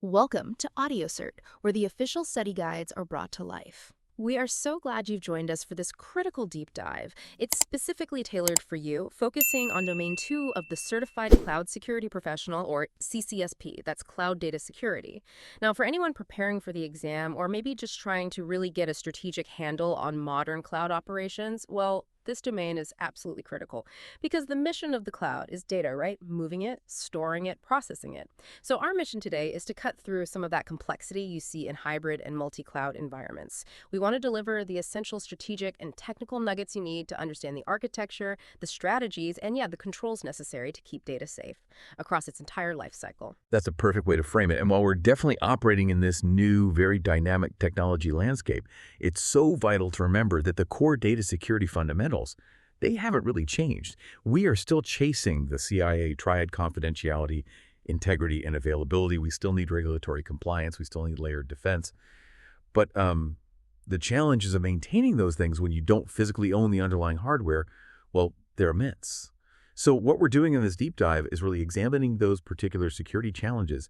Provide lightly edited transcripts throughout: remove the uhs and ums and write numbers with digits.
Welcome to AudioCert, where the official study guides are brought to life. We are so glad you've joined us for this critical deep dive. It's specifically tailored for you, focusing on Domain 2 of the Certified Cloud Security Professional, or CCSP, that's Cloud Data Security. Now, for anyone preparing for the exam, or maybe just trying to really get a strategic handle on modern cloud operations, well, this domain is absolutely critical because the mission of the cloud is data, right? Moving it, storing it, processing it. So our mission today is to cut through some of that complexity you see in hybrid and multi-cloud environments. We want to deliver the essential strategic and technical nuggets you need to understand the architecture, the strategies, and the controls necessary to keep data safe across its entire life cycle. That's a perfect way to frame it. And while we're definitely operating in this new, very dynamic technology landscape, it's so vital to remember that the core data security fundamentals, they haven't really changed. We are still chasing the CIA triad confidentiality, integrity, and availability. We still need regulatory compliance. We still need layered defense. But the challenges of maintaining those things when you don't physically own the underlying hardware, well, they're immense. So what we're doing in this deep dive is really examining those particular security challenges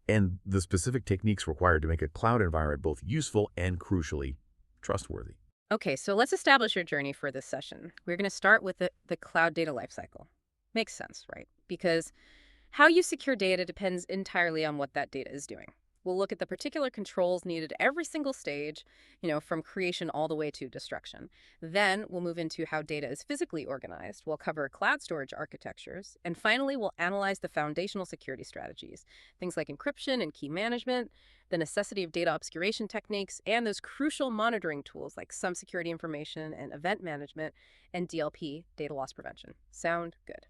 and the specific techniques required to make a cloud environment both useful and, crucially, trustworthy. Okay, so let's establish your journey for this session. We're going to start with the cloud data lifecycle. Makes sense, right? Because how you secure data depends entirely on what that data is doing. We'll look at the particular controls needed at every single stage, from creation all the way to destruction. Then we'll move into how data is physically organized. We'll cover cloud storage architectures. And finally, we'll analyze the foundational security strategies, things like encryption and key management, the necessity of data obscuration techniques, and those crucial monitoring tools like some security information and event management and DLP, data loss prevention. Sound good?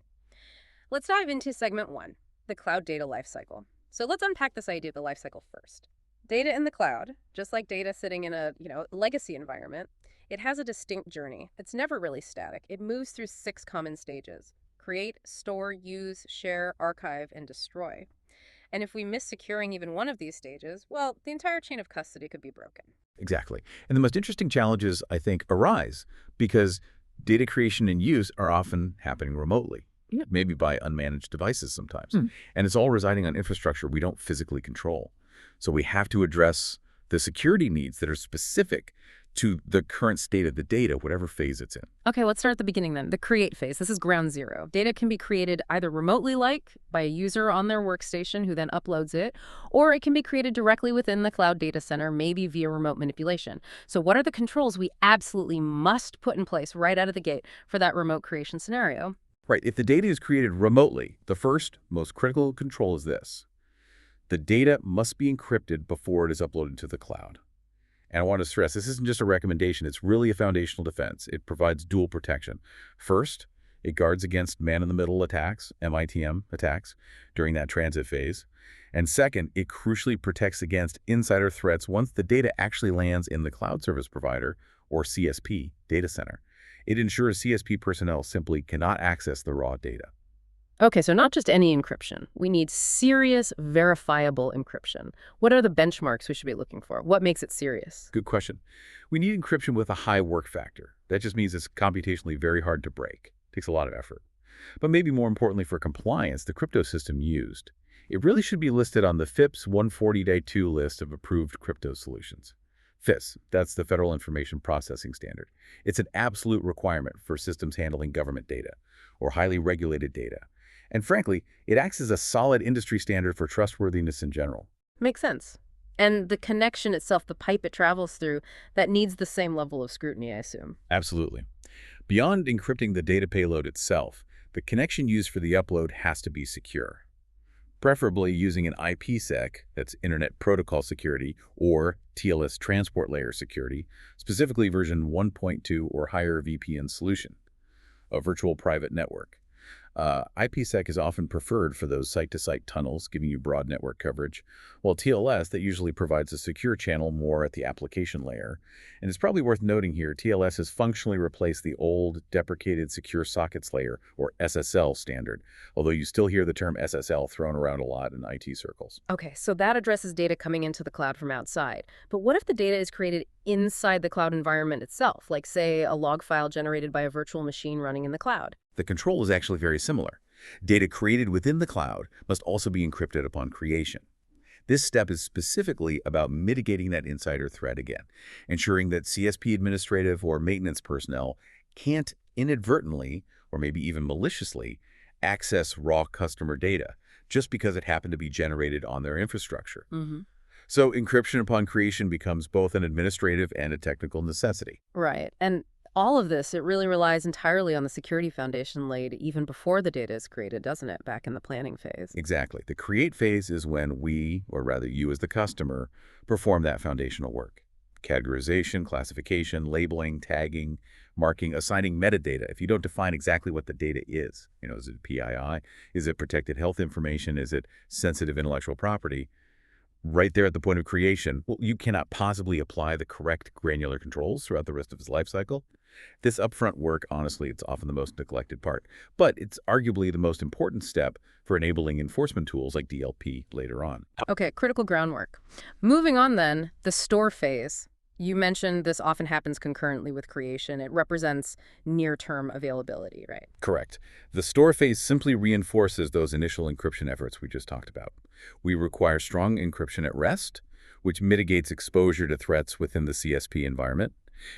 Let's dive into segment 1, the cloud data lifecycle. So let's unpack this idea of the lifecycle first. Data in the cloud, just like data sitting in a legacy environment, it has a distinct journey. It's never really static. It moves through 6 common stages: create, store, use, share, archive, and destroy. And if we miss securing even one of these stages, well, the entire chain of custody could be broken. Exactly. And the most interesting challenges, I think, arise because data creation and use are often happening remotely. Maybe by unmanaged devices sometimes. And it's all residing on infrastructure we don't physically control. So we have to address the security needs that are specific to the current state of the data, whatever phase it's in. Okay, let's start at the beginning then. The create phase. This is ground zero. Data can be created either remotely, like by a user on their workstation who then uploads it, or it can be created directly within the cloud data center, maybe via remote manipulation. So what are the controls we absolutely must put in place right out of the gate for that remote creation scenario? Right. If the data is created remotely, the first, most critical control is this. The data must be encrypted before it is uploaded to the cloud. And I want to stress, this isn't just a recommendation. It's really a foundational defense. It provides dual protection. First, it guards against man-in-the-middle attacks, MITM attacks, during that transit phase. And second, it crucially protects against insider threats once the data actually lands in the cloud service provider, or CSP, data center. It ensures CSP personnel simply cannot access the raw data. Okay, so not just any encryption. We need serious, verifiable encryption. What are the benchmarks we should be looking for? What makes it serious? Good question. We need encryption with a high work factor. That just means it's computationally very hard to break. It takes a lot of effort. But maybe more importantly for compliance, the crypto system used. It really should be listed on the FIPS 140-2 list of approved crypto solutions. FIPS, that's the Federal Information Processing Standard. It's an absolute requirement for systems handling government data or highly regulated data. And frankly, it acts as a solid industry standard for trustworthiness in general. Makes sense. And the connection itself, the pipe it travels through, that needs the same level of scrutiny, I assume. Absolutely. Beyond encrypting the data payload itself, the connection used for the upload has to be secure. Preferably using an IPsec, that's Internet Protocol Security, or TLS Transport Layer Security, specifically version 1.2 or higher VPN solution, a virtual private network. IPsec is often preferred for those site-to-site tunnels, giving you broad network coverage, while TLS, that usually provides a secure channel more at the application layer. And it's probably worth noting here, TLS has functionally replaced the old deprecated secure sockets layer, or SSL standard, although you still hear the term SSL thrown around a lot in IT circles. Okay, so that addresses data coming into the cloud from outside. But what if the data is created inside the cloud environment itself, like, say, a log file generated by a virtual machine running in the cloud? The control is actually very similar. Data created within the cloud must also be encrypted upon creation. This step is specifically about mitigating that insider threat again, ensuring that CSP administrative or maintenance personnel can't inadvertently, or maybe even maliciously, access raw customer data just because it happened to be generated on their infrastructure. Mm-hmm. So encryption upon creation becomes both an administrative and a technical necessity. Right. And all of this, it really relies entirely on the security foundation laid even before the data is created, doesn't it, back in the planning phase? Exactly. The create phase is when we, or rather you as the customer, perform that foundational work. Categorization, classification, labeling, tagging, marking, assigning metadata. If you don't define exactly what the data is, is it PII? Is it protected health information? Is it sensitive intellectual property? Right there at the point of creation, well, you cannot possibly apply the correct granular controls throughout the rest of its life cycle. This upfront work, honestly, it's often the most neglected part, but it's arguably the most important step for enabling enforcement tools like DLP later on. Okay, critical groundwork. Moving on then, the store phase. You mentioned this often happens concurrently with creation. It represents near-term availability, right? Correct. The store phase simply reinforces those initial encryption efforts we just talked about. We require strong encryption at rest, which mitigates exposure to threats within the CSP environment.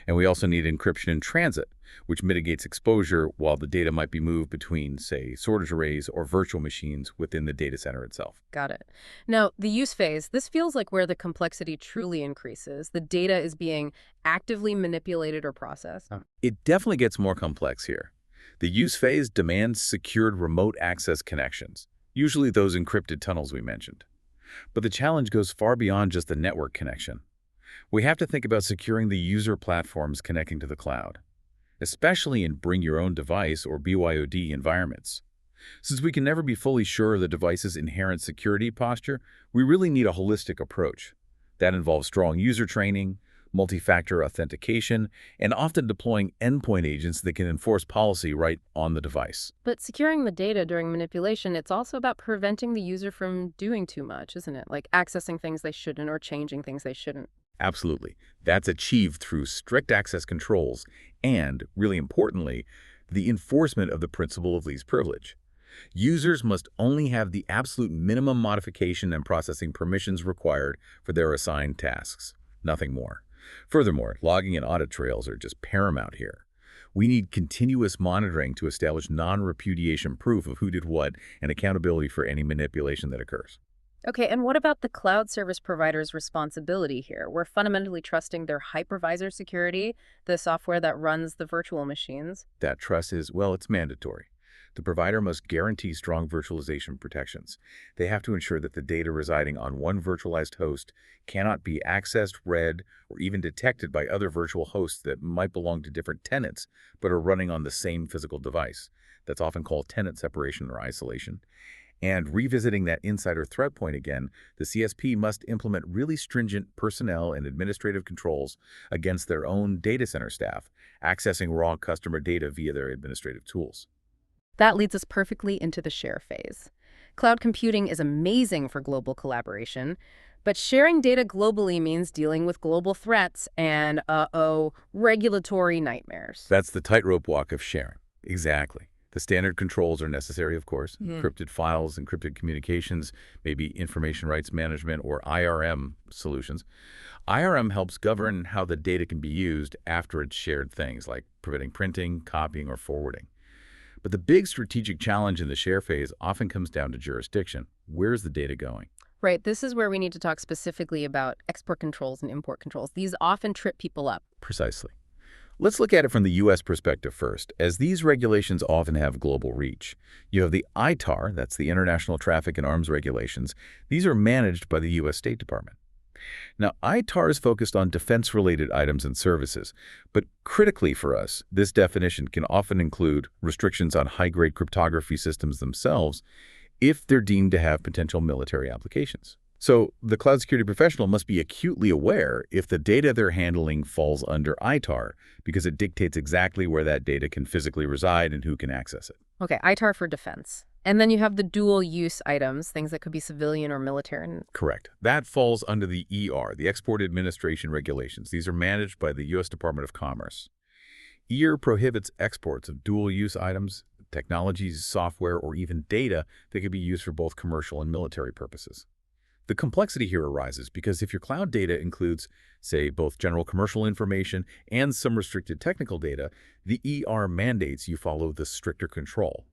And we also need encryption in transit, which mitigates exposure while the data might be moved between, say, storage arrays or virtual machines within the data center itself. Got it. Now, the use phase, this feels like where the complexity truly increases. The data is being actively manipulated or processed. It definitely gets more complex here. The use phase demands secured remote access connections, usually those encrypted tunnels we mentioned. But the challenge goes far beyond just the network connection. We have to think about securing the user platforms connecting to the cloud, especially in bring your own device or BYOD environments. Since we can never be fully sure of the device's inherent security posture, we really need a holistic approach. That involves strong user training, multi-factor authentication, and often deploying endpoint agents that can enforce policy right on the device. But securing the data during manipulation, it's also about preventing the user from doing too much, isn't it? Like accessing things they shouldn't or changing things they shouldn't. Absolutely. That's achieved through strict access controls and, really importantly, the enforcement of the principle of least privilege. Users must only have the absolute minimum modification and processing permissions required for their assigned tasks, nothing more. Furthermore, logging and audit trails are just paramount here. We need continuous monitoring to establish non-repudiation proof of who did what and accountability for any manipulation that occurs. Okay, and what about the cloud service provider's responsibility here? We're fundamentally trusting their hypervisor security, the software that runs the virtual machines. That trust is, well, it's mandatory. The provider must guarantee strong virtualization protections. They have to ensure that the data residing on one virtualized host cannot be accessed, read, or even detected by other virtual hosts that might belong to different tenants, but are running on the same physical device. That's often called tenant separation or isolation. And revisiting that insider threat point again, the CSP must implement really stringent personnel and administrative controls against their own data center staff, accessing raw customer data via their administrative tools. That leads us perfectly into the share phase. Cloud computing is amazing for global collaboration, but sharing data globally means dealing with global threats and, regulatory nightmares. That's the tightrope walk of sharing. Exactly. The standard controls are necessary, of course. Encrypted files, encrypted communications, maybe information rights management or IRM solutions. IRM helps govern how the data can be used after it's shared, things like preventing printing, copying, or forwarding. But the big strategic challenge in the share phase often comes down to jurisdiction. Where's the data going? Right, this is where we need to talk specifically about export controls and import controls. These often trip people up. Precisely. Let's look at it from the U.S. perspective first, as these regulations often have global reach. You have the ITAR, that's the International Traffic in Arms Regulations. These are managed by the U.S. State Department. Now, ITAR is focused on defense-related items and services, but critically for us, this definition can often include restrictions on high-grade cryptography systems themselves if they're deemed to have potential military applications. So the cloud security professional must be acutely aware if the data they're handling falls under ITAR, because it dictates exactly where that data can physically reside and who can access it. Okay, ITAR for defense. And then you have the dual-use items, things that could be civilian or military. Correct. That falls under the ER, the Export Administration Regulations. These are managed by the U.S. Department of Commerce. ER prohibits exports of dual-use items, technologies, software, or even data that could be used for both commercial and military purposes. The complexity here arises because if your cloud data includes, say, both general commercial information and some restricted technical data, the ER mandates you follow the stricter control.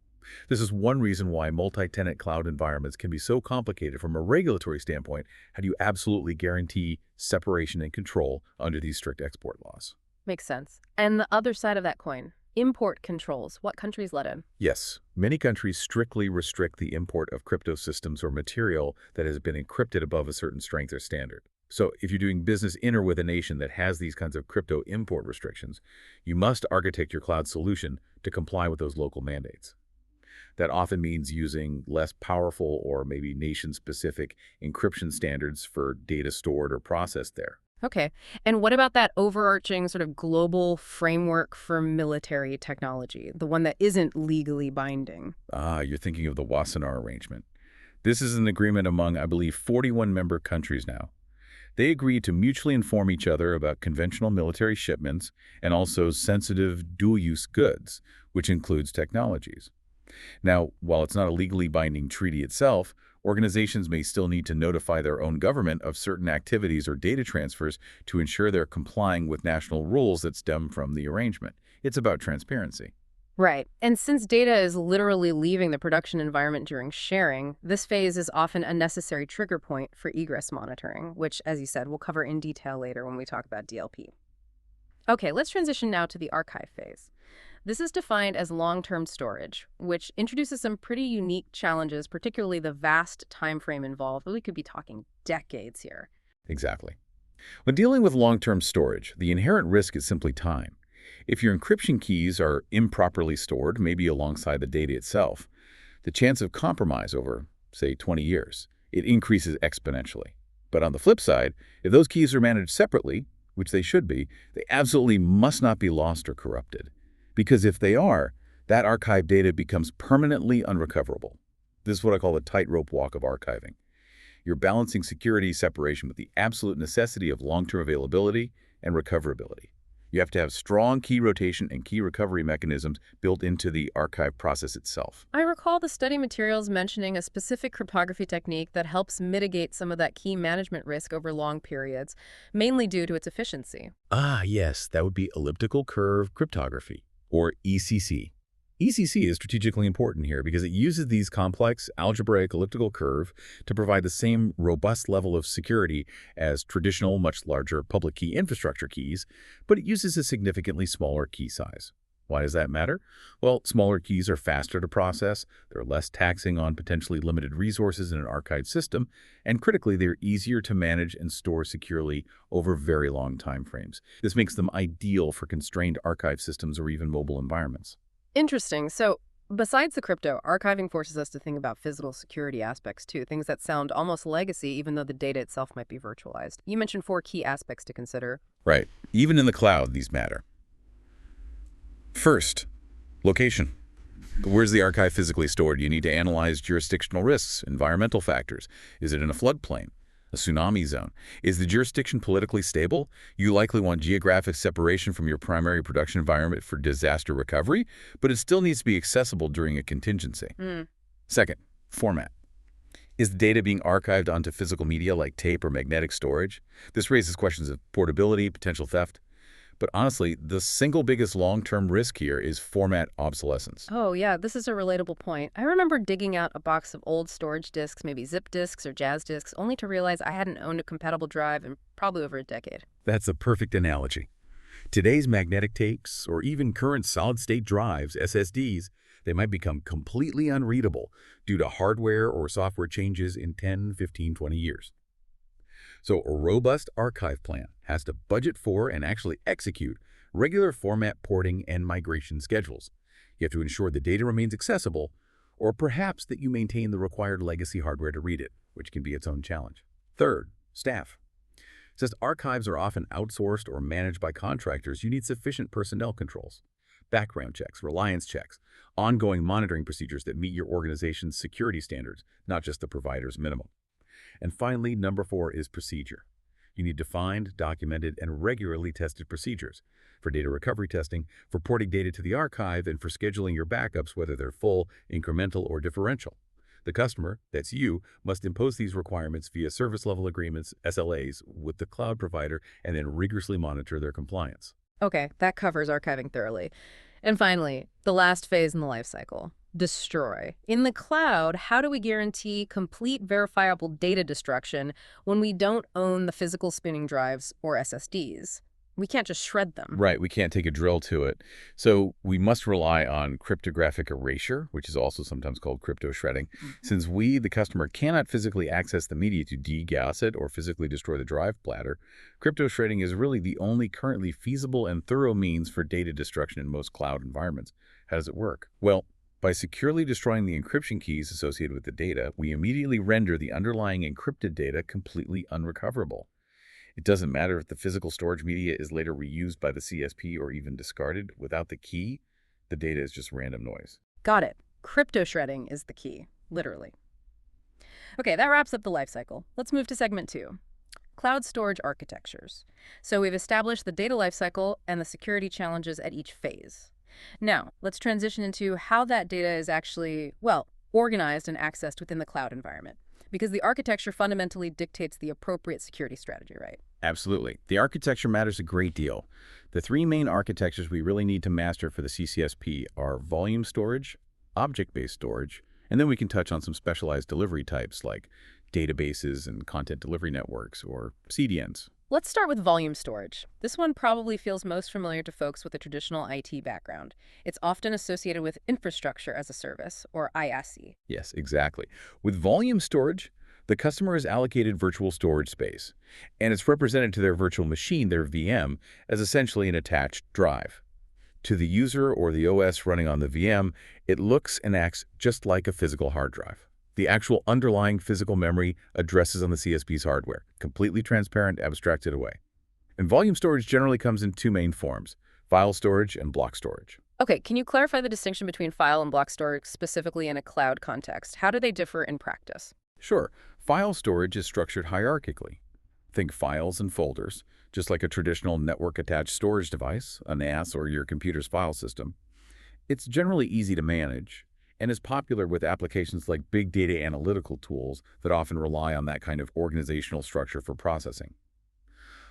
This is one reason why multi-tenant cloud environments can be so complicated from a regulatory standpoint. How do you absolutely guarantee separation and control under these strict export laws? Makes sense. And the other side of that coin, import controls. What countries let in? Yes, many countries strictly restrict the import of crypto systems or material that has been encrypted above a certain strength or standard. So if you're doing business in or with a nation that has these kinds of crypto import restrictions, you must architect your cloud solution to comply with those local mandates. That often means using less powerful or maybe nation-specific encryption standards for data stored or processed there. Okay. And what about that overarching sort of global framework for military technology, the one that isn't legally binding? You're thinking of the Wassenaar Arrangement. This is an agreement among, I believe, 41 member countries now. They agreed to mutually inform each other about conventional military shipments and also sensitive dual-use goods, which includes technologies. Now, while it's not a legally binding treaty itself, organizations may still need to notify their own government of certain activities or data transfers to ensure they're complying with national rules that stem from the arrangement. It's about transparency. Right. And since data is literally leaving the production environment during sharing, this phase is often a necessary trigger point for egress monitoring, which, as you said, we'll cover in detail later when we talk about DLP. Okay, let's transition now to the archive phase. This is defined as long-term storage, which introduces some pretty unique challenges, particularly the vast time frame involved. We could be talking decades here. Exactly. When dealing with long-term storage, the inherent risk is simply time. If your encryption keys are improperly stored, maybe alongside the data itself, the chance of compromise over, say, 20 years, it increases exponentially. But on the flip side, if those keys are managed separately, which they should be, they absolutely must not be lost or corrupted. Because if they are, that archive data becomes permanently unrecoverable. This is what I call the tightrope walk of archiving. You're balancing security separation with the absolute necessity of long-term availability and recoverability. You have to have strong key rotation and key recovery mechanisms built into the archive process itself. I recall the study materials mentioning a specific cryptography technique that helps mitigate some of that key management risk over long periods, mainly due to its efficiency. Yes, that would be elliptical curve cryptography, or ECC. ECC is strategically important here because it uses these complex algebraic elliptical curve to provide the same robust level of security as traditional, much larger public key infrastructure keys, but it uses a significantly smaller key size. Why does that matter? Well, smaller keys are faster to process, they're less taxing on potentially limited resources in an archived system, and critically, they're easier to manage and store securely over very long time frames. This makes them ideal for constrained archive systems or even mobile environments. Interesting. So, besides the crypto, archiving forces us to think about physical security aspects too, things that sound almost legacy even though the data itself might be virtualized. You mentioned 4 key aspects to consider. Right. Even in the cloud, these matter. First, location. Where's the archive physically stored? You need to analyze jurisdictional risks, environmental factors. Is it in a floodplain? A tsunami zone? Is the jurisdiction politically stable? You likely want geographic separation from your primary production environment for disaster recovery, but it still needs to be accessible during a contingency. Second, format. Is the data being archived onto physical media like tape or magnetic storage? This raises questions of portability, potential theft. But honestly, the single biggest long-term risk here is format obsolescence. Oh, yeah, this is a relatable point. I remember digging out a box of old storage disks, maybe zip disks or jazz disks, only to realize I hadn't owned a compatible drive in probably over a decade. That's a perfect analogy. Today's magnetic tapes, or even current solid-state drives, SSDs, they might become completely unreadable due to hardware or software changes in 10, 15, 20 years. So a robust archive plan has to budget for and actually execute regular format porting and migration schedules. You have to ensure the data remains accessible, or perhaps that you maintain the required legacy hardware to read it, which can be its own challenge. Third, staff. Since archives are often outsourced or managed by contractors, you need sufficient personnel controls, background checks, reliance checks, ongoing monitoring procedures that meet your organization's security standards, not just the provider's minimum. And finally, number 4 is procedure. You need defined, documented, and regularly tested procedures for data recovery testing, for porting data to the archive, and for scheduling your backups, whether they're full, incremental, or differential. The customer, that's you, must impose these requirements via service level agreements, SLAs, with the cloud provider and then rigorously monitor their compliance. Okay, that covers archiving thoroughly. And finally, the last phase in the lifecycle, destroy. In the cloud, how do we guarantee complete verifiable data destruction when we don't own the physical spinning drives or SSDs? We can't just shred them. Right, we can't take a drill to it. So we must rely on cryptographic erasure, which is also sometimes called crypto shredding. Since we, the customer, cannot physically access the media to degas it or physically destroy the drive platter, crypto shredding is really the only currently feasible and thorough means for data destruction in most cloud environments. How does it work? Well, by securely destroying the encryption keys associated with the data, we immediately render the underlying encrypted data completely unrecoverable. It doesn't matter if the physical storage media is later reused by the CSP or even discarded. Without the key, the data is just random noise. Got it. Crypto shredding is the key, literally. Okay, that wraps up the lifecycle. Let's move to segment 2. Cloud storage architectures. So we've established the data lifecycle and the security challenges at each phase. Now, let's transition into how that data is actually, well, organized and accessed within the cloud environment. Because the architecture fundamentally dictates the appropriate security strategy, right? Absolutely. The architecture matters a great deal. The three main architectures we really need to master for the CCSP are volume storage, object-based storage, and then we can touch on some specialized delivery types like databases and content delivery networks, or CDNs. Let's start with volume storage. This one probably feels most familiar to folks with a traditional IT background. It's often associated with infrastructure as a service, or IaaS. Yes, exactly. With volume storage, the customer is allocated virtual storage space, and it's represented to their virtual machine, their VM, as essentially an attached drive. To the user or the OS running on the VM, it looks and acts just like a physical hard drive. The actual underlying physical memory addresses on the CSP's hardware, completely transparent, abstracted away. And volume storage generally comes in two main forms, file storage and block storage. Okay, can you clarify the distinction between file and block storage specifically in a cloud context? How do they differ in practice? Sure, file storage is structured hierarchically. Think files and folders, just like a traditional network-attached storage device, a NAS or your computer's file system. It's generally easy to manage and is popular with applications like big data analytical tools that often rely on that kind of organizational structure for processing.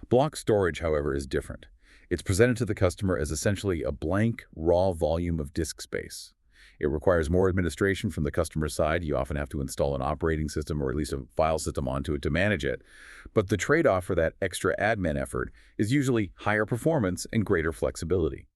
Block storage, however, is different. It's presented to the customer as essentially a blank, raw volume of disk space. It requires more administration from the customer side. You often have to install an operating system or at least a file system onto it to manage it. But the trade-off for that extra admin effort is usually higher performance and greater flexibility.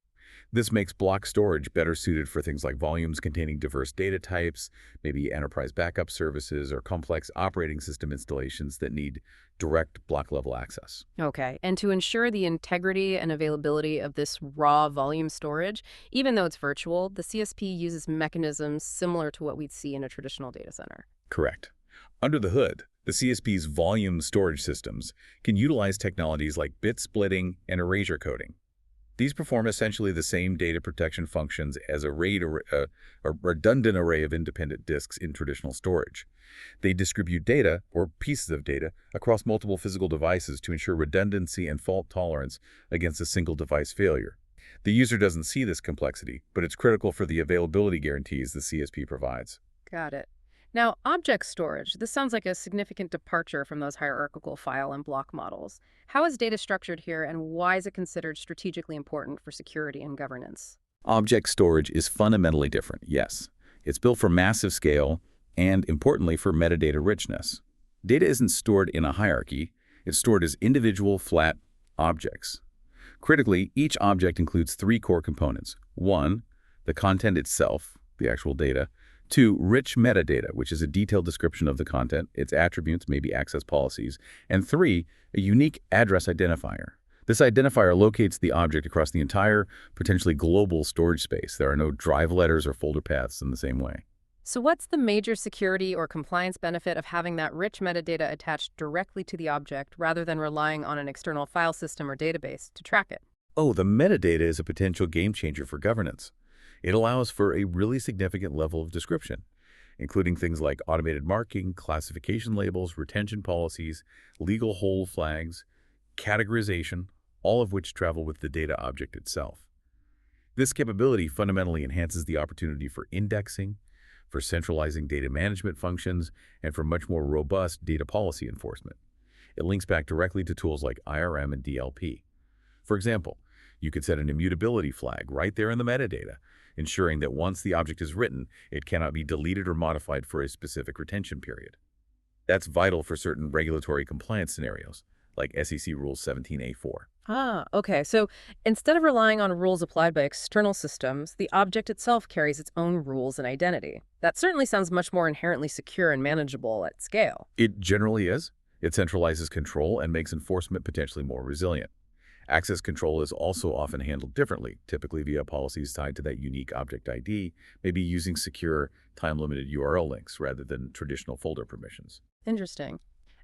This makes block storage better suited for things like volumes containing diverse data types, maybe enterprise backup services, or complex operating system installations that need direct block-level access. Okay, and to ensure the integrity and availability of this raw volume storage, even though it's virtual, the CSP uses mechanisms similar to what we'd see in a traditional data center. Correct. Under the hood, the CSP's volume storage systems can utilize technologies like bit splitting and erasure coding. These perform essentially the same data protection functions as a redundant array of independent disks in traditional storage. They distribute data, or pieces of data, across multiple physical devices to ensure redundancy and fault tolerance against a single device failure. The user doesn't see this complexity, but it's critical for the availability guarantees the CSP provides. Got it. Now, object storage. This sounds like a significant departure from those hierarchical file and block models. How is data structured here, and why is it considered strategically important for security and governance? Object storage is fundamentally different, yes. It's built for massive scale and, importantly, for metadata richness. Data isn't stored in a hierarchy. It's stored as individual, flat objects. Critically, each object includes three core components. 1, the content itself, the actual data. 2, rich metadata, which is a detailed description of the content, its attributes, maybe access policies. And 3, a unique address identifier. This identifier locates the object across the entire, potentially global storage space. There are no drive letters or folder paths in the same way. So what's the major security or compliance benefit of having that rich metadata attached directly to the object rather than relying on an external file system or database to track it? Oh, the metadata is a potential game changer for governance. It allows for a really significant level of description, including things like automated marking, classification labels, retention policies, legal hold flags, categorization, all of which travel with the data object itself. This capability fundamentally enhances the opportunity for indexing, for centralizing data management functions, and for much more robust data policy enforcement. It links back directly to tools like IRM and DLP. For example, you could set an immutability flag right there in the metadata, ensuring that once the object is written, it cannot be deleted or modified for a specific retention period. That's vital for certain regulatory compliance scenarios, like SEC Rule 17A4. Ah, okay. So instead of relying on rules applied by external systems, the object itself carries its own rules and identity. That certainly sounds much more inherently secure and manageable at scale. It generally is. It centralizes control and makes enforcement potentially more resilient. Access control is also often handled differently, typically via policies tied to that unique object ID, maybe using secure, time-limited URL links rather than traditional folder permissions. Interesting.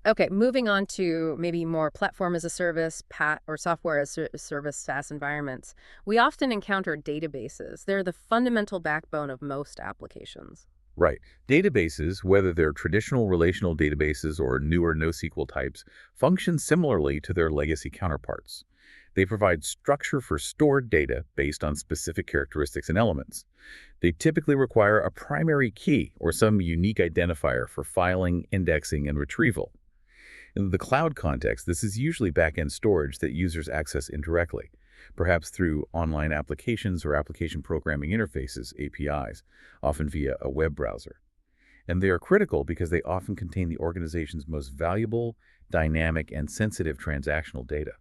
Okay, moving on to maybe more platform as a service, PAT, or software as a service SaaS environments. We often encounter databases. They're the fundamental backbone of most applications. Right. Databases, whether they're traditional relational databases or newer NoSQL types, function similarly to their legacy counterparts. They provide structure for stored data based on specific characteristics and elements. They typically require a primary key or some unique identifier for filing, indexing, and retrieval. In the cloud context, this is usually back-end storage that users access indirectly, perhaps through online applications or application programming interfaces, APIs, often via a web browser. And they are critical because they often contain the organization's most valuable, dynamic, and sensitive transactional data.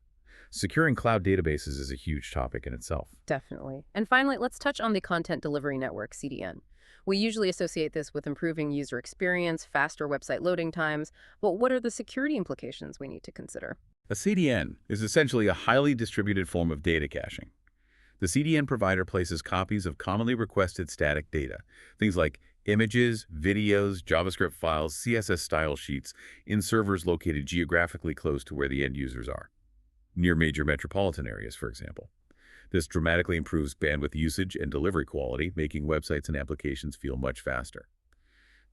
Securing cloud databases is a huge topic in itself. Definitely. And finally, let's touch on the Content Delivery Network, CDN. We usually associate this with improving user experience, faster website loading times, but what are the security implications we need to consider? A CDN is essentially a highly distributed form of data caching. The CDN provider places copies of commonly requested static data, things like images, videos, JavaScript files, CSS style sheets, in servers located geographically close to where the end users are, near major metropolitan areas, for example. This dramatically improves bandwidth usage and delivery quality, making websites and applications feel much faster.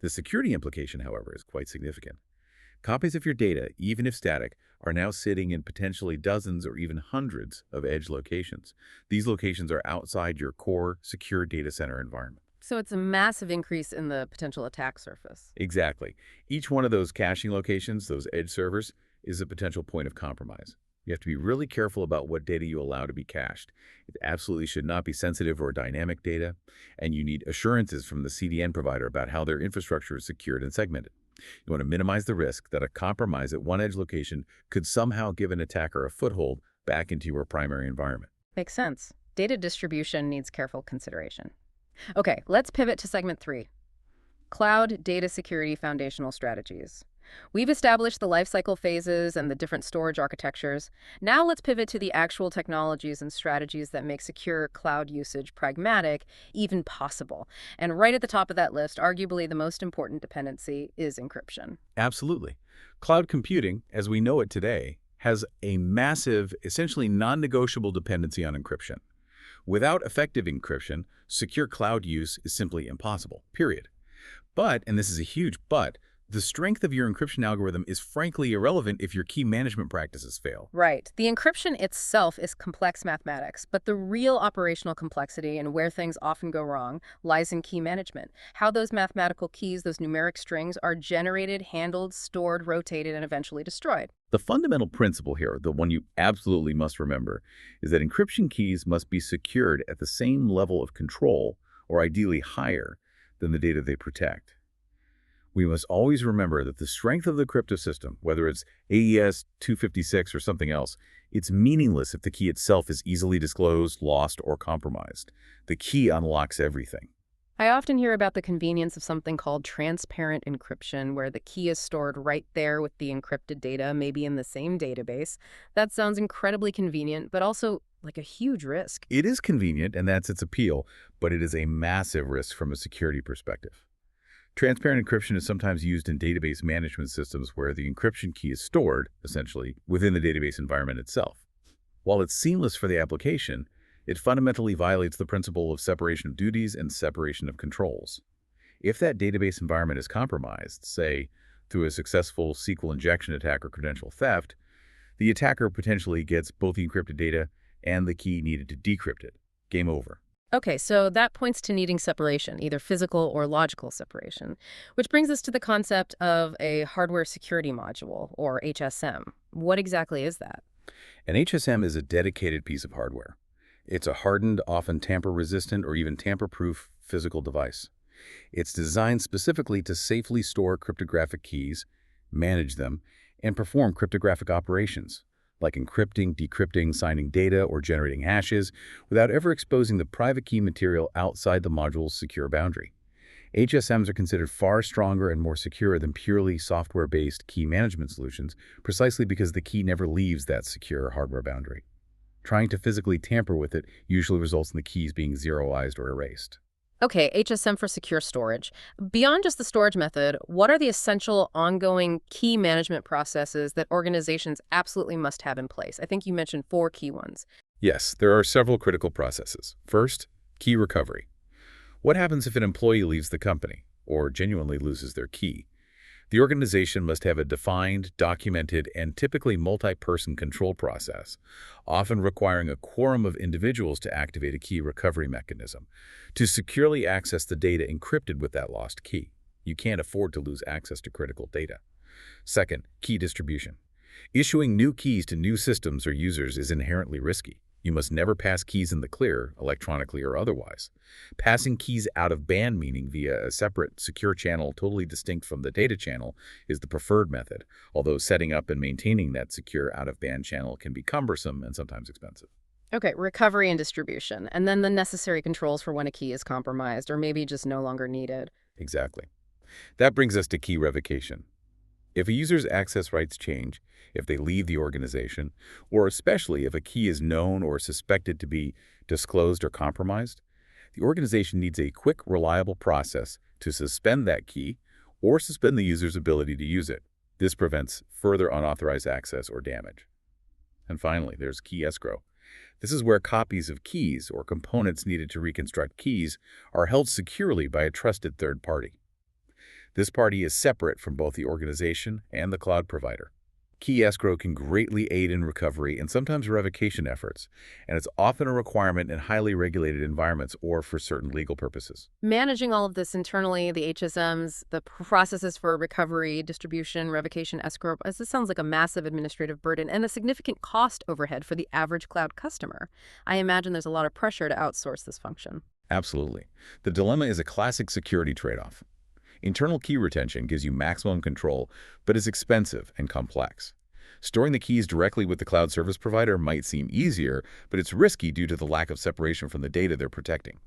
The security implication, however, is quite significant. Copies of your data, even if static, are now sitting in potentially dozens or even hundreds of edge locations. These locations are outside your core, secure data center environment. So it's a massive increase in the potential attack surface. Exactly. Each one of those caching locations, those edge servers, is a potential point of compromise. You have to be really careful about what data you allow to be cached. It absolutely should not be sensitive or dynamic data, and you need assurances from the CDN provider about how their infrastructure is secured and segmented. You want to minimize the risk that a compromise at one edge location could somehow give an attacker a foothold back into your primary environment. Makes sense. Data distribution needs careful consideration. Okay, let's pivot to segment 3. Cloud Data Security Foundational Strategies. We've established the lifecycle phases and the different storage architectures. Now let's pivot to the actual technologies and strategies that make secure cloud usage pragmatic, even possible. And right at the top of that list, arguably the most important dependency is encryption. Absolutely. Cloud computing, as we know it today, has a massive, essentially non-negotiable dependency on encryption. Without effective encryption, secure cloud use is simply impossible, period. But, and this is a huge but, the strength of your encryption algorithm is frankly irrelevant if your key management practices fail. Right. The encryption itself is complex mathematics, but the real operational complexity and where things often go wrong lies in key management. How those mathematical keys, those numeric strings, are generated, handled, stored, rotated, and eventually destroyed. The fundamental principle here, the one you absolutely must remember, is that encryption keys must be secured at the same level of control, or ideally higher, than the data they protect. We must always remember that the strength of the crypto system, whether it's AES 256 or something else, it's meaningless if the key itself is easily disclosed, lost, or compromised. The key unlocks everything. I often hear about the convenience of something called transparent encryption, where the key is stored right there with the encrypted data, maybe in the same database. That sounds incredibly convenient, but also like a huge risk. It is convenient, and that's its appeal, but it is a massive risk from a security perspective. Transparent encryption is sometimes used in database management systems where the encryption key is stored, essentially, within the database environment itself. While it's seamless for the application, it fundamentally violates the principle of separation of duties and separation of controls. If that database environment is compromised, say, through a successful SQL injection attack or credential theft, the attacker potentially gets both the encrypted data and the key needed to decrypt it. Game over. Okay, so that points to needing separation, either physical or logical separation, which brings us to the concept of a hardware security module, or HSM. What exactly is that? An HSM is a dedicated piece of hardware. It's a hardened, often tamper-resistant or even tamper-proof physical device. It's designed specifically to safely store cryptographic keys, manage them, and perform cryptographic operations, like encrypting, decrypting, signing data, or generating hashes, without ever exposing the private key material outside the module's secure boundary. HSMs are considered far stronger and more secure than purely software-based key management solutions, precisely because the key never leaves that secure hardware boundary. Trying to physically tamper with it usually results in the keys being zeroized or erased. Okay, HSM for secure storage. Beyond just the storage method, what are the essential ongoing key management processes that organizations absolutely must have in place? I think you mentioned 4 key ones. Yes, there are several critical processes. First, key recovery. What happens if an employee leaves the company or genuinely loses their key? The organization must have a defined, documented, and typically multi-person control process, often requiring a quorum of individuals to activate a key recovery mechanism to securely access the data encrypted with that lost key. You can't afford to lose access to critical data. Second, key distribution. Issuing new keys to new systems or users is inherently risky. You must never pass keys in the clear, electronically or otherwise. Passing keys out of band, meaning via a separate, secure channel totally distinct from the data channel, is the preferred method, although setting up and maintaining that secure out-of-band channel can be cumbersome and sometimes expensive. Okay, recovery and distribution, and then the necessary controls for when a key is compromised or maybe just no longer needed. Exactly. That brings us to key revocation. If a user's access rights change, if they leave the organization, or especially if a key is known or suspected to be disclosed or compromised, the organization needs a quick, reliable process to suspend that key or suspend the user's ability to use it. This prevents further unauthorized access or damage. And finally, there's key escrow. This is where copies of keys or components needed to reconstruct keys are held securely by a trusted third party. This party is separate from both the organization and the cloud provider. Key escrow can greatly aid in recovery and sometimes revocation efforts, and it's often a requirement in highly regulated environments or for certain legal purposes. Managing all of this internally, the HSMs, the processes for recovery, distribution, revocation, escrow, this sounds like a massive administrative burden and a significant cost overhead for the average cloud customer. I imagine there's a lot of pressure to outsource this function. Absolutely. The dilemma is a classic security trade-off. Internal key retention gives you maximum control, but is expensive and complex. Storing the keys directly with the cloud service provider might seem easier, but it's risky due to the lack of separation from the data they're protecting.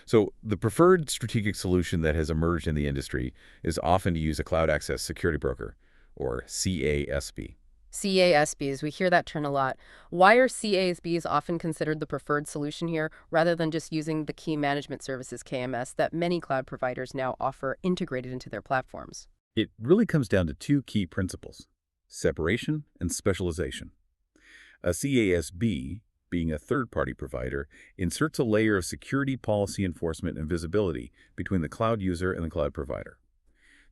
So the preferred strategic solution that has emerged in the industry is often to use a cloud access security broker, or CASB. CASBs, we hear that term a lot. Why are CASBs often considered the preferred solution here, rather than just using the key management services KMS that many cloud providers now offer integrated into their platforms? It really comes down to 2 key principles: separation and specialization. A CASB, being a third-party provider, inserts a layer of security, policy enforcement, and visibility between the cloud user and the cloud provider.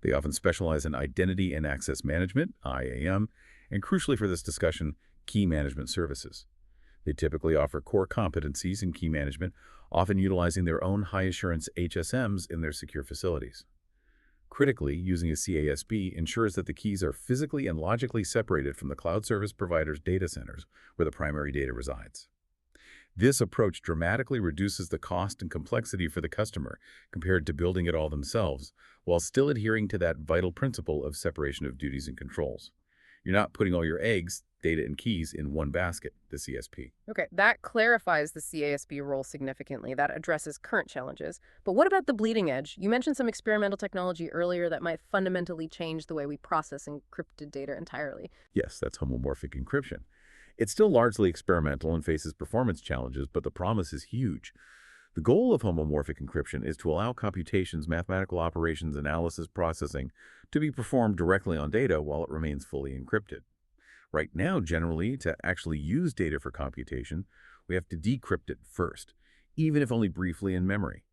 They often specialize in identity and access management, IAM, and crucially for this discussion, key management services. They typically offer core competencies in key management, often utilizing their own high-assurance HSMs in their secure facilities. Critically, using a CASB ensures that the keys are physically and logically separated from the cloud service provider's data centers, where the primary data resides. This approach dramatically reduces the cost and complexity for the customer compared to building it all themselves, while still adhering to that vital principle of separation of duties and controls. You're not putting all your eggs, data and keys, in one basket, the CSP. Okay, that clarifies the CASB role significantly. That addresses current challenges. But what about the bleeding edge? You mentioned some experimental technology earlier that might fundamentally change the way we process encrypted data entirely. Yes, that's homomorphic encryption. It's still largely experimental and faces performance challenges, but the promise is huge. The goal of homomorphic encryption is to allow computations, mathematical operations, analysis, processing to be performed directly on data while it remains fully encrypted. Right now, generally, to actually use data for computation, we have to decrypt it first, even if only briefly in memory.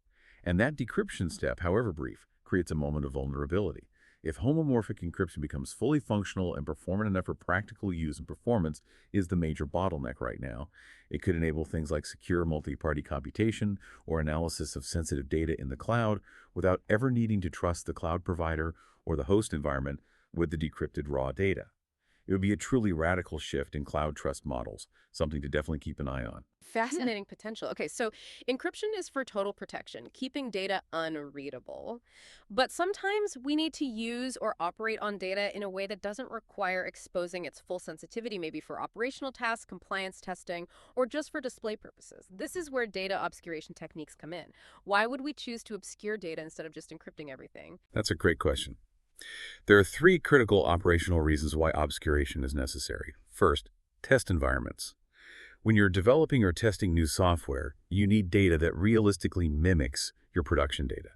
And that decryption step, however brief, creates a moment of vulnerability. If homomorphic encryption becomes fully functional and performant enough for practical use, and performance is the major bottleneck right now, it could enable things like secure multi-party computation or analysis of sensitive data in the cloud without ever needing to trust the cloud provider or the host environment with the decrypted raw data. It would be a truly radical shift in cloud trust models, something to definitely keep an eye on. Fascinating potential. Okay, so encryption is for total protection, keeping data unreadable. But sometimes we need to use or operate on data in a way that doesn't require exposing its full sensitivity, maybe for operational tasks, compliance testing, or just for display purposes. This is where data obscuration techniques come in. Why would we choose to obscure data instead of just encrypting everything? That's a great question. There are three critical operational reasons why obscuration is necessary. First, test environments. When you're developing or testing new software, you need data that realistically mimics your production data.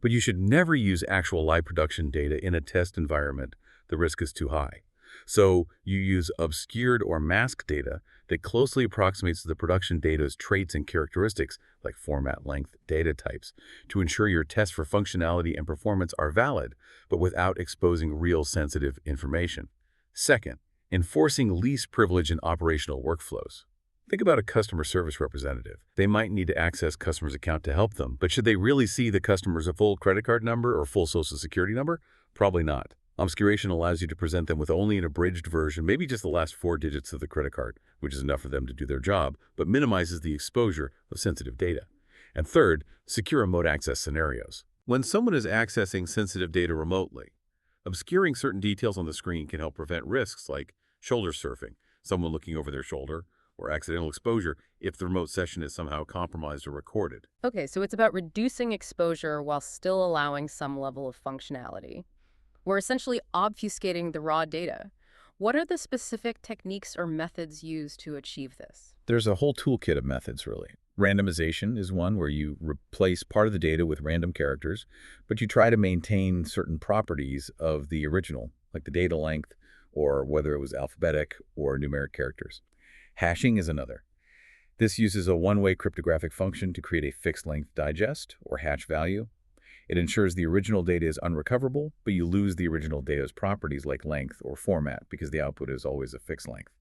But you should never use actual live production data in a test environment. The risk is too high. So you use obscured or masked data that closely approximates the production data's traits and characteristics, like format, length, data types, to ensure your tests for functionality and performance are valid, but without exposing real sensitive information. Second, enforcing least privilege in operational workflows. Think about a customer service representative. They might need to access customer's account to help them, but should they really see the customer's full credit card number or full social security number? Probably not. Obscuration allows you to present them with only an abridged version, maybe just the last 4 digits of the credit card, which is enough for them to do their job, but minimizes the exposure of sensitive data. And third, secure remote access scenarios. When someone is accessing sensitive data remotely, obscuring certain details on the screen can help prevent risks like shoulder surfing, someone looking over their shoulder, or accidental exposure if the remote session is somehow compromised or recorded. Okay, so it's about reducing exposure while still allowing some level of functionality. We're essentially obfuscating the raw data. What are the specific techniques or methods used to achieve this? There's a whole toolkit of methods, really. Randomization is one where you replace part of the data with random characters, but you try to maintain certain properties of the original, like the data length, or whether it was alphabetic or numeric characters. Hashing is another. This uses a one-way cryptographic function to create a fixed-length digest, or hash value. It ensures the original data is unrecoverable, but you lose the original data's properties like length or format because the output is always a fixed length.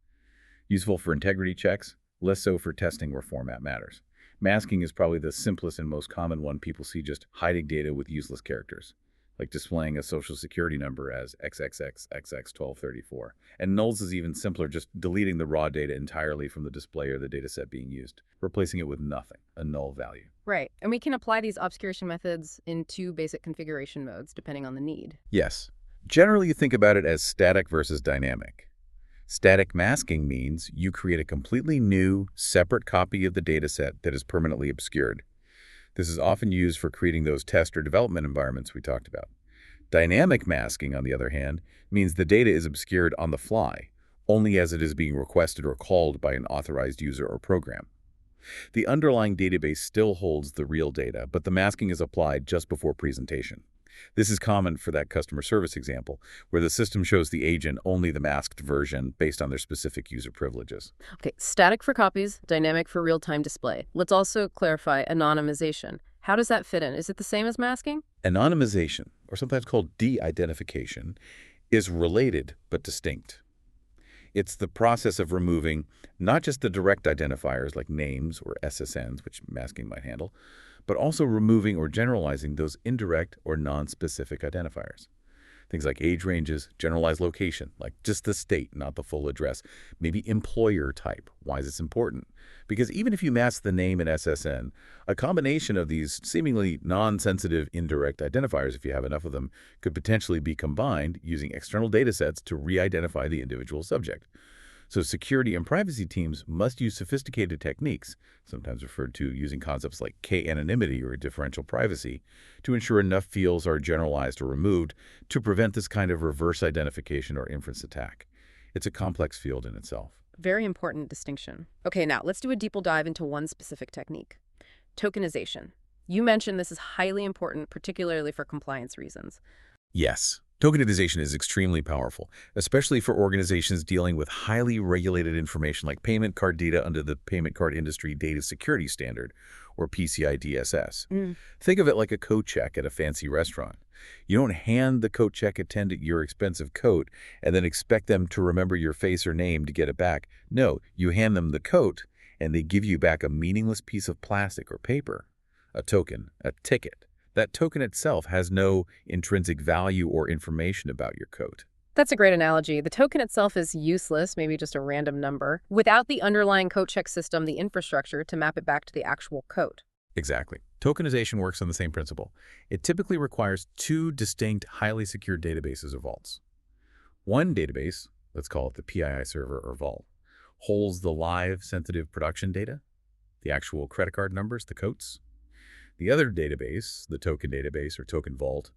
Useful for integrity checks, less so for testing where format matters. Masking is probably the simplest and most common one people see, just hiding data with useless characters, like displaying a social security number as XXXXX1234. And nulls is even simpler, just deleting the raw data entirely from the display or the data set being used, replacing it with nothing, a null value. Right, and we can apply these obscuration methods in 2 basic configuration modes, depending on the need. Yes. Generally, you think about it as static versus dynamic. Static masking means you create a completely new, separate copy of the dataset that is permanently obscured. This is often used for creating those test or development environments we talked about. Dynamic masking, on the other hand, means the data is obscured on the fly, only as it is being requested or called by an authorized user or program. The underlying database still holds the real data, but the masking is applied just before presentation. This is common for that customer service example, where the system shows the agent only the masked version based on their specific user privileges. Okay, static for copies, dynamic for real-time display. Let's also clarify anonymization. How does that fit in? Is it the same as masking? Anonymization, or sometimes called de-identification, is related but distinct. It's the process of removing not just the direct identifiers like names or SSNs, which masking might handle, but also removing or generalizing those indirect or non-specific identifiers. Things like age ranges, generalized location, like just the state, not the full address, maybe employer type. Why is this important? Because even if you mask the name in SSN, a combination of these seemingly non-sensitive indirect identifiers, if you have enough of them, could potentially be combined using external data sets to re-identify the individual subject. So security and privacy teams must use sophisticated techniques, sometimes referred to using concepts like k-anonymity or differential privacy, to ensure enough fields are generalized or removed to prevent this kind of reverse identification or inference attack. It's a complex field in itself. Very important distinction. Okay, now let's do a deeper dive into one specific technique. Tokenization. You mentioned this is highly important, particularly for compliance reasons. Yes. Tokenization is extremely powerful, especially for organizations dealing with highly regulated information like payment card data under the Payment Card Industry Data Security Standard, or PCI DSS. Think of it like a code check at a fancy restaurant. You don't hand the coat check attendant your expensive coat and then expect them to remember your face or name to get it back. No, you hand them the coat, and they give you back a meaningless piece of plastic or paper, a token, a ticket. That token itself has no intrinsic value or information about your coat. That's a great analogy. The token itself is useless, maybe just a random number, without the underlying coat check system, the infrastructure to map it back to the actual coat. Exactly. Tokenization works on the same principle. It typically requires two distinct, highly secured databases or vaults. One database, let's call it the PII server or vault, holds the live, sensitive production data, the actual credit card numbers, the coats. The other database, the token database or token vault,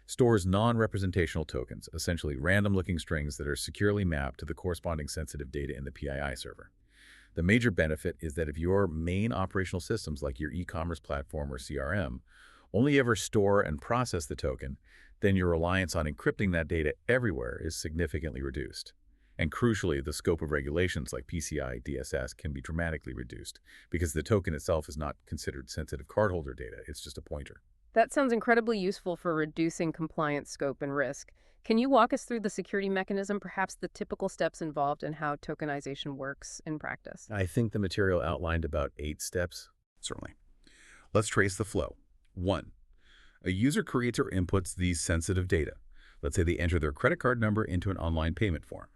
stores non-representational tokens, essentially random-looking strings that are securely mapped to the corresponding sensitive data in the PII server. The major benefit is that if your main operational systems, like your e-commerce platform or CRM, only ever store and process the token, then your reliance on encrypting that data everywhere is significantly reduced. And crucially, the scope of regulations like PCI DSS can be dramatically reduced because the token itself is not considered sensitive cardholder data, it's just a pointer. That sounds incredibly useful for reducing compliance scope and risk. Can you walk us through the security mechanism, perhaps the typical steps involved and how tokenization works in practice? I think the material outlined about 8 steps. Certainly. Let's trace the flow. 1. A user creates or inputs these sensitive data. Let's say they enter their credit card number into an online payment form.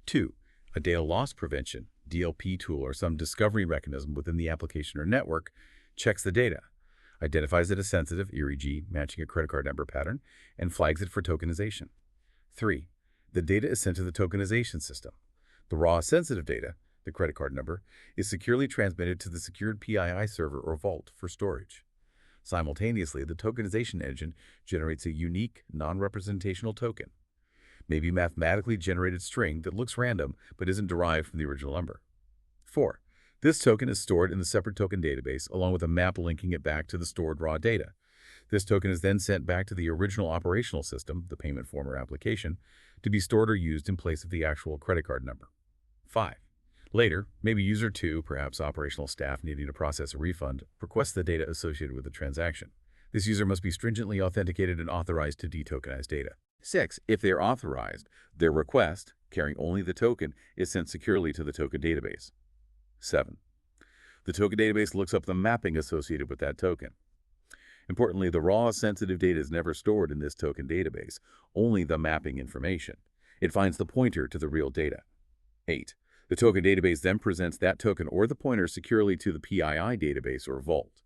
2. A data loss prevention, DLP tool or some discovery mechanism within the application or network checks the data, identifies it as sensitive, e.g. matching a credit card number pattern, and flags it for tokenization. 3. The data is sent to the tokenization system. The raw sensitive data, the credit card number, is securely transmitted to the secured PII server or vault for storage. Simultaneously, the tokenization engine generates a unique, non-representational token, maybe mathematically generated string that looks random but isn't derived from the original number. 4. This token is stored in the separate token database along with a map linking it back to the stored raw data. This token is then sent back to the original operational system, the payment form or application, to be stored or used in place of the actual credit card number. 5. Later, maybe user 2, perhaps operational staff needing to process a refund, requests the data associated with the transaction. This user must be stringently authenticated and authorized to detokenize data. 6. If they are authorized, their request, carrying only the token, is sent securely to the token database. 7. The token database looks up the mapping associated with that token. Importantly, the raw sensitive data is never stored in this token database, only the mapping information. It finds the pointer to the real data. 8. The token database then presents that token or the pointer securely to the PII database or vault.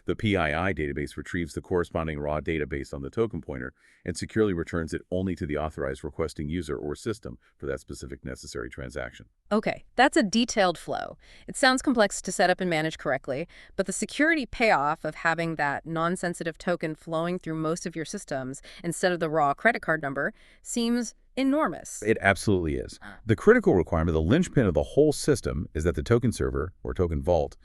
The PII database retrieves the corresponding raw data based on the token pointer and securely returns it only to the authorized requesting user or system for that specific necessary transaction. Okay, that's a detailed flow. It sounds complex to set up and manage correctly, but the security payoff of having that non-sensitive token flowing through most of your systems instead of the raw credit card number seems enormous. It absolutely is. The critical requirement, the linchpin of the whole system, is that the token server or token vault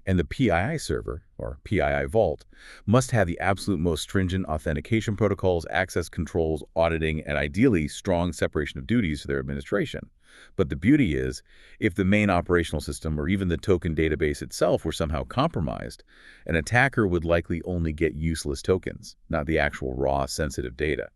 and the PII server, or PII vault, must have the absolute most stringent authentication protocols, access controls, auditing, and ideally strong separation of duties for their administration. But the beauty is, if the main operational system or even the token database itself were somehow compromised, an attacker would likely only get useless tokens, not the actual raw sensitive data.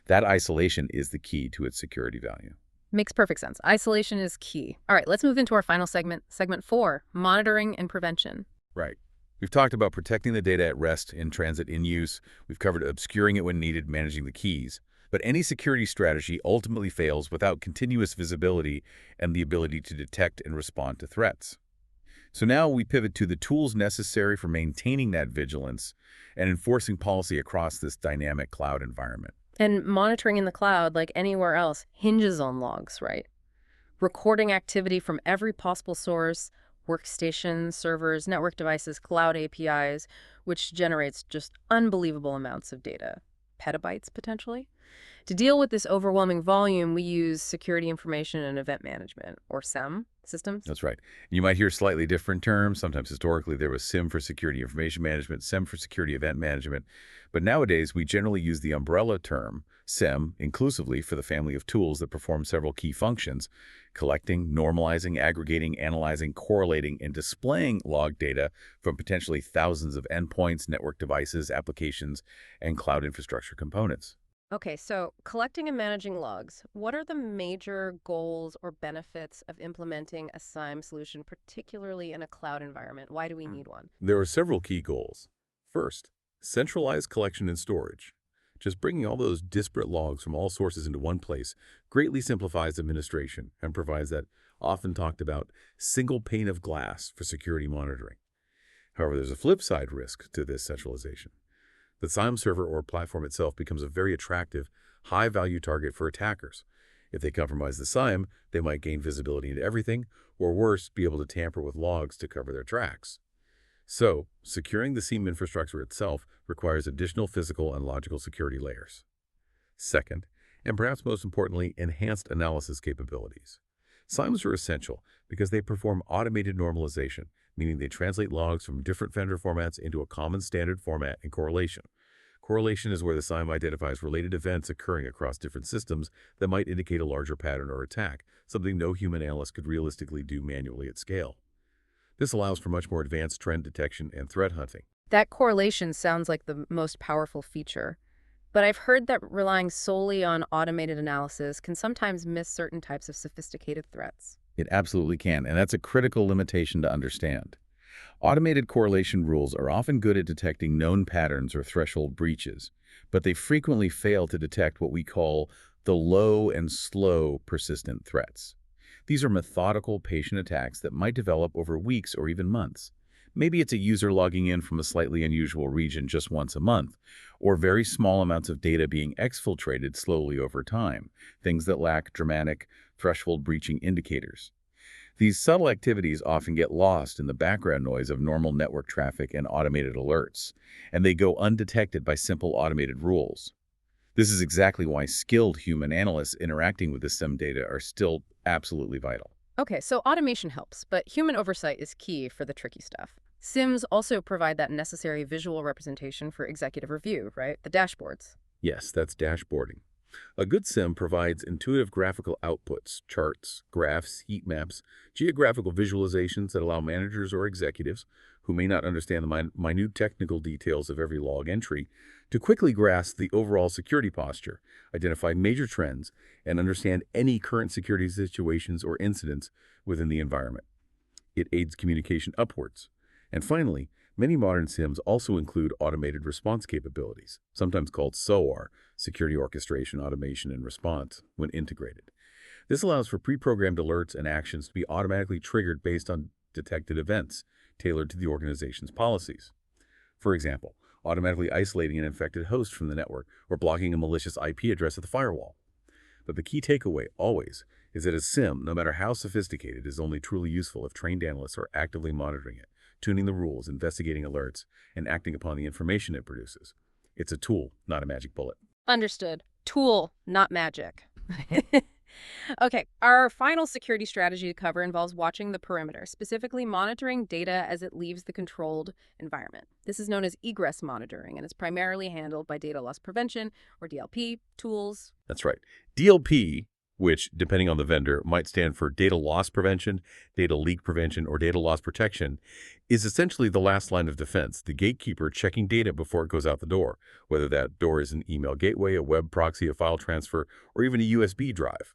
That isolation is the key to its security value. Makes perfect sense. Isolation is key. All right, let's move into our final segment, segment 4, monitoring and prevention. Right. We've talked about protecting the data at rest, in transit, in use. We've covered obscuring it when needed, managing the keys. But any security strategy ultimately fails without continuous visibility and the ability to detect and respond to threats. So now we pivot to the tools necessary for maintaining that vigilance and enforcing policy across this dynamic cloud environment. And monitoring in the cloud, like anywhere else, hinges on logs, right? Recording activity from every possible source, workstations, servers, network devices, cloud APIs, which generates just unbelievable amounts of data, petabytes potentially. To deal with this overwhelming volume, we use security information and event management, or SIEM, systems. That's right. You might hear slightly different terms. Sometimes historically there was SIM for security information management, SIEM for security event management. But nowadays we generally use the umbrella term SIM inclusively for the family of tools that perform several key functions: collecting, normalizing, aggregating, analyzing, correlating, and displaying log data from potentially thousands of endpoints, network devices, applications, and cloud infrastructure components. Okay, so collecting and managing logs. What are the major goals or benefits of implementing a SIEM solution, particularly in a cloud environment? Why do we need one? There are several key goals. First, centralized collection and storage. Just bringing all those disparate logs from all sources into one place greatly simplifies administration and provides that often talked about single pane of glass for security monitoring. However, there's a flip side risk to this centralization. The SIEM server or platform itself becomes a very attractive, high-value target for attackers. If they compromise the SIEM, they might gain visibility into everything, or worse, be able to tamper with logs to cover their tracks. So, securing the SIEM infrastructure itself requires additional physical and logical security layers. Second, and perhaps most importantly, enhanced analysis capabilities. SIEMs are essential because they perform automated normalization, meaning they translate logs from different vendor formats into a common standard format and correlation. Correlation is where the SIEM identifies related events occurring across different systems that might indicate a larger pattern or attack, something no human analyst could realistically do manually at scale. This allows for much more advanced trend detection and threat hunting. That correlation sounds like the most powerful feature. But I've heard that relying solely on automated analysis can sometimes miss certain types of sophisticated threats. It absolutely can, and that's a critical limitation to understand. Automated correlation rules are often good at detecting known patterns or threshold breaches, but they frequently fail to detect what we call the low and slow persistent threats. These are methodical, patient attacks that might develop over weeks or even months. Maybe it's a user logging in from a slightly unusual region just once a month, or very small amounts of data being exfiltrated slowly over time, things that lack dramatic threshold breaching indicators. These subtle activities often get lost in the background noise of normal network traffic and automated alerts, and they go undetected by simple automated rules. This is exactly why skilled human analysts interacting with the SIM data are still absolutely vital. Okay, so automation helps, but human oversight is key for the tricky stuff. SIMs also provide that necessary visual representation for executive review, right? The dashboards. Yes, that's dashboarding. A good SIM provides intuitive graphical outputs, charts, graphs, heat maps, geographical visualizations that allow managers or executives who may not understand the minute technical details of every log entry to quickly grasp the overall security posture, identify major trends, and understand any current security situations or incidents within the environment. It aids communication upwards. And finally, many modern SIMs also include automated response capabilities, sometimes called SOAR, Security Orchestration, Automation, and Response, when integrated. This allows for pre-programmed alerts and actions to be automatically triggered based on detected events, tailored to the organization's policies. For example, automatically isolating an infected host from the network or blocking a malicious IP address at the firewall. But the key takeaway, always, is that a SIM, no matter how sophisticated, is only truly useful if trained analysts are actively monitoring it, tuning the rules, investigating alerts, and acting upon the information it produces. It's a tool, not a magic bullet. Understood. Tool, not magic. Okay, our final security strategy to cover involves watching the perimeter, specifically monitoring data as it leaves the controlled environment. This is known as egress monitoring, and it's primarily handled by data loss prevention, or DLP, tools. That's right. DLP, which, depending on the vendor, might stand for data loss prevention, data leak prevention, or data loss protection, is essentially the last line of defense, the gatekeeper checking data before it goes out the door, whether that door is an email gateway, a web proxy, a file transfer, or even a USB drive.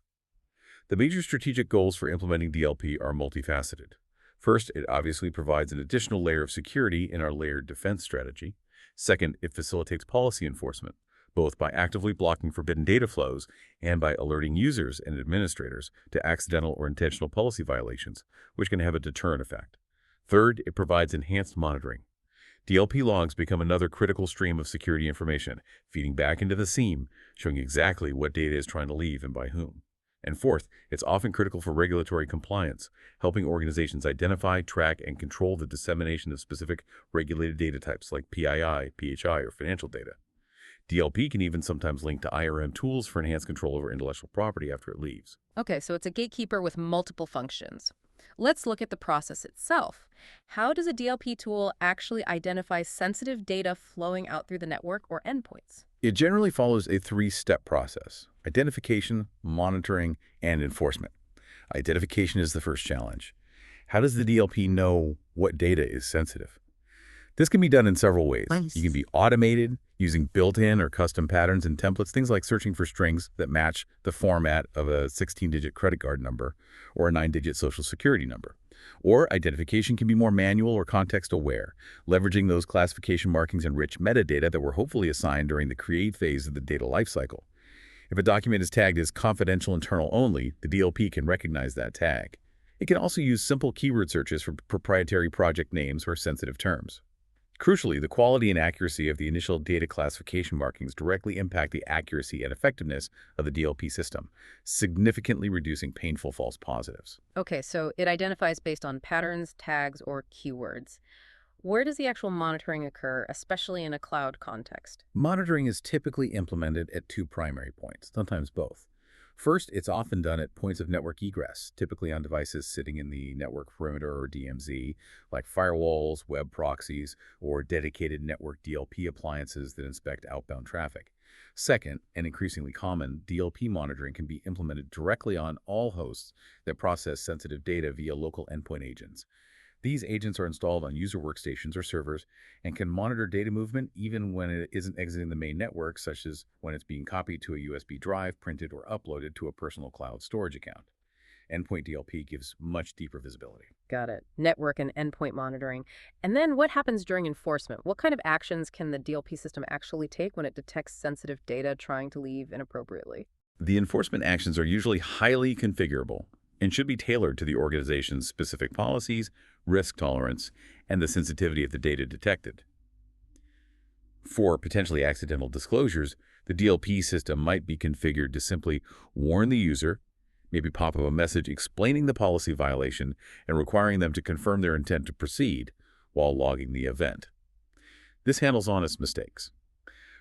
The major strategic goals for implementing DLP are multifaceted. First, it obviously provides an additional layer of security in our layered defense strategy. Second, it facilitates policy enforcement, both by actively blocking forbidden data flows and by alerting users and administrators to accidental or intentional policy violations, which can have a deterrent effect. Third, it provides enhanced monitoring. DLP logs become another critical stream of security information, feeding back into the SIEM, showing exactly what data is trying to leave and by whom. And fourth, it's often critical for regulatory compliance, helping organizations identify, track, and control the dissemination of specific regulated data types like PII, PHI, or financial data. DLP can even sometimes link to IRM tools for enhanced control over intellectual property after it leaves. Okay, so it's a gatekeeper with multiple functions. let's look at the process itself. How does a DLP tool actually identify sensitive data flowing out through the network or endpoints? It generally follows a three-step process: identification, monitoring, and enforcement. Identification is the first challenge. How does the DLP know what data is sensitive? This can be done in several ways. You can be automated, using built-in or custom patterns and templates, things like searching for strings that match the format of a 16-digit credit card number or a 9-digit social security number. Or identification can be more manual or context-aware, leveraging those classification markings and rich metadata that were hopefully assigned during the create phase of the data lifecycle. If a document is tagged as confidential internal only, the DLP can recognize that tag. It can also use simple keyword searches for proprietary project names or sensitive terms. Crucially, the quality and accuracy of the initial data classification markings directly impact the accuracy and effectiveness of the DLP system, significantly reducing painful false positives. Okay, so it identifies based on patterns, tags, or keywords. Where does the actual monitoring occur, especially in a cloud context? Monitoring is typically implemented at two primary points, sometimes both. First, it's often done at points of network egress, typically on devices sitting in the network perimeter or DMZ, like firewalls, web proxies, or dedicated network DLP appliances that inspect outbound traffic. Second, and increasingly common, DLP monitoring can be implemented directly on all hosts that process sensitive data via local endpoint agents. These agents are installed on user workstations or servers and can monitor data movement even when it isn't exiting the main network, such as when it's being copied to a USB drive, printed, or uploaded to a personal cloud storage account. Endpoint DLP gives much deeper visibility. Got it. Network and endpoint monitoring. And then what happens during enforcement? What kind of actions can the DLP system actually take when it detects sensitive data trying to leave inappropriately? The enforcement actions are usually highly configurable and should be tailored to the organization's specific policies, risk tolerance, and the sensitivity of the data detected. For potentially accidental disclosures, the DLP system might be configured to simply warn the user, maybe pop up a message explaining the policy violation and requiring them to confirm their intent to proceed while logging the event. This handles honest mistakes.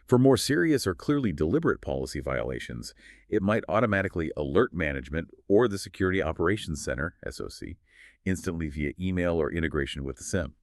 For more serious or clearly deliberate policy violations, it might automatically alert management or the Security Operations Center, SOC, instantly via email or integration with the SIM.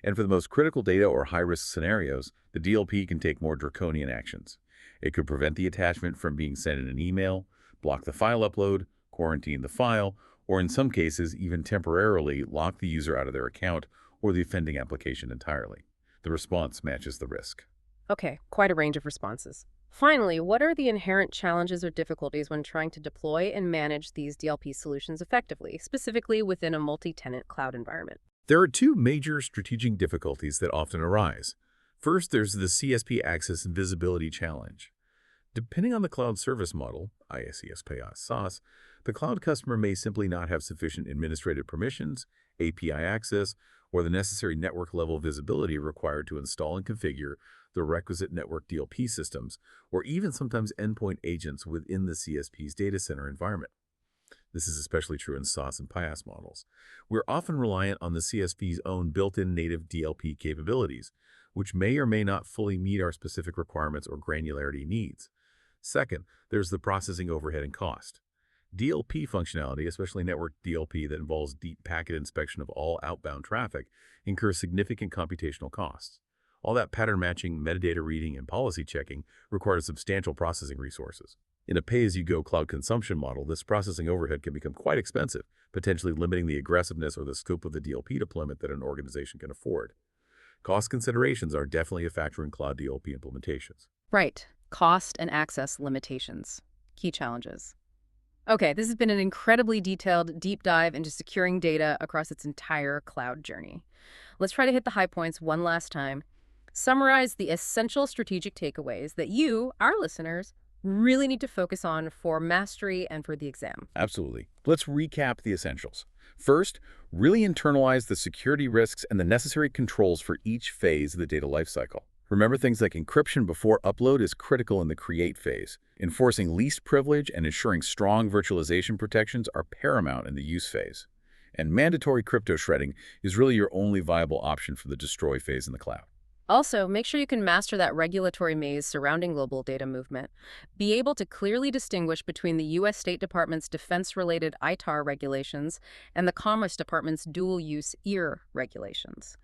And for the most critical data or high-risk scenarios, the DLP can take more draconian actions. It could prevent the attachment from being sent in an email, block the file upload, quarantine the file, or in some cases, even temporarily lock the user out of their account or the offending application entirely. The response matches the risk. Okay, quite a range of responses. Finally, what are the inherent challenges or difficulties when trying to deploy and manage these DLP solutions effectively, specifically within a multi-tenant cloud environment? There are two major strategic difficulties that often arise. First, there's the CSP access and visibility challenge. Depending on the cloud service model, IaaS, SaaS, the cloud customer may simply not have sufficient administrative permissions, API access, or the necessary network-level visibility required to install and configure the requisite network DLP systems, or even sometimes endpoint agents within the CSP's data center environment. This is especially true in SaaS and PaaS models. We're often reliant on the CSP's own built-in native DLP capabilities, which may or may not fully meet our specific requirements or granularity needs. Second, there's the processing overhead and cost. DLP functionality, especially network DLP that involves deep packet inspection of all outbound traffic, incurs significant computational costs. All that pattern matching, metadata reading, and policy checking requires substantial processing resources. In a pay-as-you-go cloud consumption model, this processing overhead can become quite expensive, potentially limiting the aggressiveness or the scope of the DLP deployment that an organization can afford. Cost considerations are definitely a factor in cloud DLP implementations. Right. Cost and access limitations. Key challenges. Okay, this has been an incredibly detailed deep dive into securing data across its entire cloud journey. Let's try to hit the high points one last time. Summarize the essential strategic takeaways that you, our listeners, really need to focus on for mastery and for the exam. Absolutely. Let's recap the essentials. First, really internalize the security risks and the necessary controls for each phase of the data lifecycle. Remember, things like encryption before upload is critical in the create phase. Enforcing least privilege and ensuring strong virtualization protections are paramount in the use phase. And mandatory crypto shredding is really your only viable option for the destroy phase in the cloud. Also, make sure you can master that regulatory maze surrounding global data movement. Be able to clearly distinguish between the U.S. State Department's defense-related ITAR regulations and the Commerce Department's dual-use EAR regulations.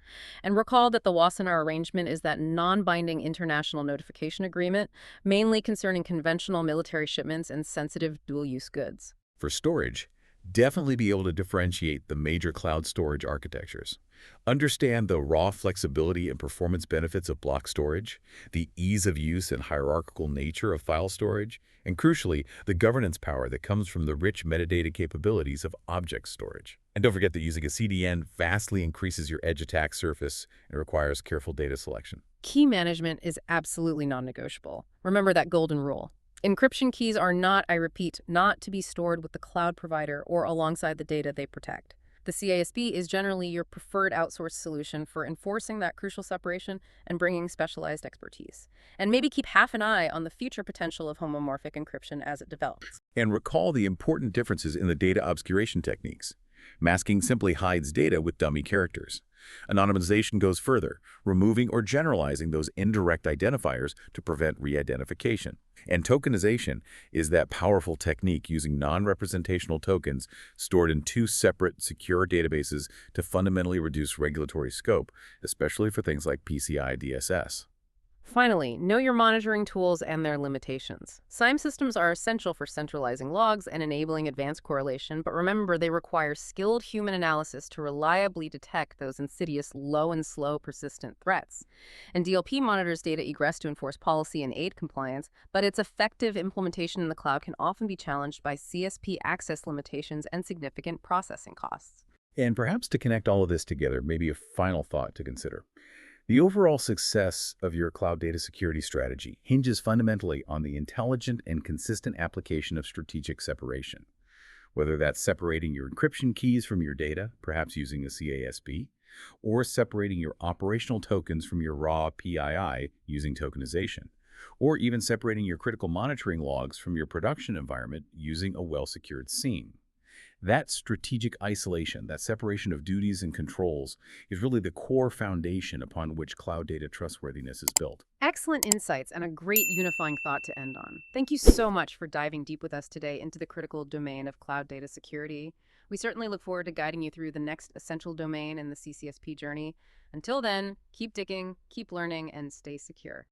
And recall that the Wassenaar Arrangement is that non-binding international notification agreement, mainly concerning conventional military shipments and sensitive dual-use goods. For storage, definitely be able to differentiate the major cloud storage architectures. Understand the raw flexibility and performance benefits of block storage, the ease of use and hierarchical nature of file storage, and crucially, the governance power that comes from the rich metadata capabilities of object storage. And don't forget that using a CDN vastly increases your edge attack surface and requires careful data selection. Key management is absolutely non-negotiable. Remember that golden rule. Encryption keys are not, I repeat, not to be stored with the cloud provider or alongside the data they protect. The CASP is generally your preferred outsourced solution for enforcing that crucial separation and bringing specialized expertise. And maybe keep half an eye on the future potential of homomorphic encryption as it develops. And recall the important differences in the data obscuration techniques. Masking simply hides data with dummy characters. Anonymization goes further, removing or generalizing those indirect identifiers to prevent re-identification. And tokenization is that powerful technique using non-representational tokens stored in two separate, secure databases to fundamentally reduce regulatory scope, especially for things like PCI DSS. Finally, know your monitoring tools and their limitations. SIEM systems are essential for centralizing logs and enabling advanced correlation, but remember they require skilled human analysis to reliably detect those insidious, low and slow persistent threats. And DLP monitors data egress to enforce policy and aid compliance, but its effective implementation in the cloud can often be challenged by CSP access limitations and significant processing costs. And perhaps to connect all of this together, maybe a final thought to consider. The overall success of your cloud data security strategy hinges fundamentally on the intelligent and consistent application of strategic separation. Whether that's separating your encryption keys from your data, perhaps using a CASP, or separating your operational tokens from your raw PII using tokenization, or even separating your critical monitoring logs from your production environment using a well-secured SIEM. That strategic isolation, that separation of duties and controls, is really the core foundation upon which cloud data trustworthiness is built. Excellent insights and a great unifying thought to end on. Thank you so much for diving deep with us today into the critical domain of cloud data security. We certainly look forward to guiding you through the next essential domain in the CCSP journey. Until then, keep digging, keep learning, and stay secure.